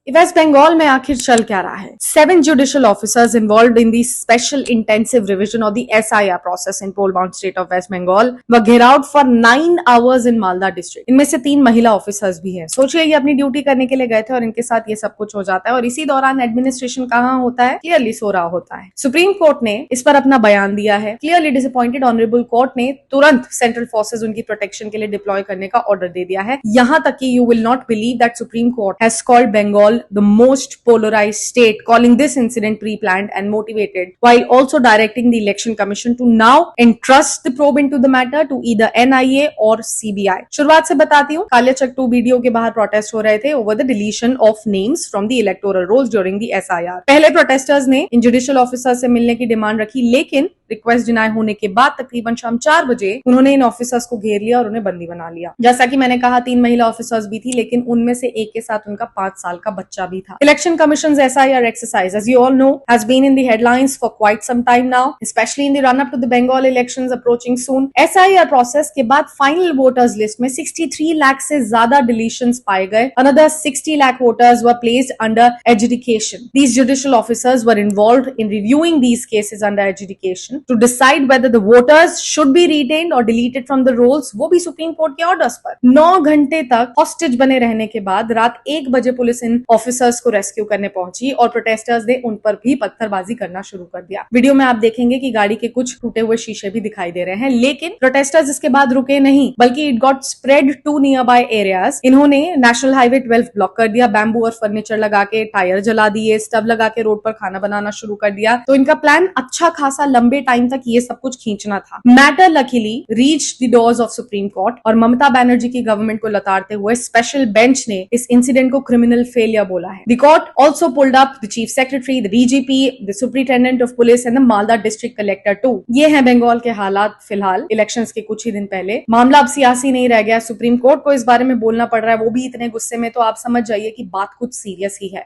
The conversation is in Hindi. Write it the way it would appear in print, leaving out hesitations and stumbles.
वेस्ट बंगाल में आखिर चल क्या रहा है? 7 judicial officers involved in the special intensive revision of the SIR process in poll bound state of West Bengal were घेर out for 9 hours in Malda district. इनमें से 3 महिला ऑफिसर्स भी हैं। सोचिए ये अपनी ड्यूटी करने के लिए गए थे और इनके साथ ये सब कुछ हो जाता है और इसी दौरान एडमिनिस्ट्रेशन कहाँ होता है? क्लियरली सो रहा होता है। सुप्रीम कोर्ट ने इस पर अपना बयान दिया है। क्लियरली डिसअपॉइंटेड ऑनरेबल कोर्ट ने तुरंत सेंट्रल फोर्सेज उनकी प्रोटेक्शन के लिए डिप्लॉय करने का ऑर्डर दे दिया है। यहां तक कि you will not believe that supreme court has called Bengal the most polarized state, calling this incident pre-planned and motivated, while also directing the Election Commission to now entrust the probe into the matter to either NIA or CBI. शुरुआत से बताती हूँ, कालियाचक 2 वीडियो के बाहर प्रोटेस्ट हो रहे थे over the deletion of names from the electoral rolls during the SIR. पहले प्रोटेस्टर्स ने इन जुडिशियल ऑफिसर से मिलने की डिमांड रखी, लेकिन रिक्वेस्ट डिनाई होने के बाद तकरीबन शाम 4 बजे उन्होंने इन ऑफिसर्स को घेर लिया और उन्हें बंदी बना लिया। जैसा कि मैंने कहा 3 महिला ऑफिसर्स भी थी, लेकिन उनमें से एक के साथ उनका 5 साल का बच्चा भी था। Election Commission's SIR exercise, as you all know, has been in the headlines for quite some time now, especially in the run-up to the Bengal elections approaching soon. SIR process के बाद final voters list में 63 लाख से ज्यादा deletions पाए गए। Another 60 lakh voters were placed under adjudication. These judicial officers were involved in reviewing these cases under adjudication to decide whether the voters should be retained or deleted from the rolls, वो भी सुप्रीम कोर्ट के ऑर्डर्स पर। 9 घंटे तक हॉस्टेज बने रहने के बाद रात 1 बजे पुलिस इन ऑफिसर्स को रेस्क्यू करने पहुंची और प्रोटेस्टर्स ने उन पर भी पत्थरबाजी करना शुरू कर दिया। वीडियो में आप देखेंगे कि गाड़ी के कुछ टूटे हुए शीशे भी दिखाई दे रहे हैं, लेकिन प्रोटेस्टर्स इसके बाद रुके नहीं, बल्कि it got spread to nearby areas. इन्होंने नेशनल हाईवे 12 ब्लॉक कर दिया, बैम्बू और फर्नीचर लगा के टायर जला दिए, स्टव लगा के रोड पर खाना बनाना शुरू कर दिया। तो इनका प्लान अच्छा खासा लंबे टाइम तक ये सब कुछ खींचना था। Matter luckily reach the doors of supreme court और ममता बनर्जी की गवर्नमेंट को लताड़ते हुए स्पेशल बेंच ने इस इंसिडेंट को क्रिमिनल फेलियर बोला है। The court also pulled up the chief secretary, the DGP, the superintendent of police and the Malda district collector too. ये है बंगाल के हालात फिलहाल इलेक्शंस के कुछ ही दिन पहले। मामला अब सियासी नहीं रह गया, सुप्रीम कोर्ट को इस बारे में बोलना पड़ रहा है, वो भी इतने गुस्से में, तो आप समझ जाइए कि बात कुछ सीरियस ही है।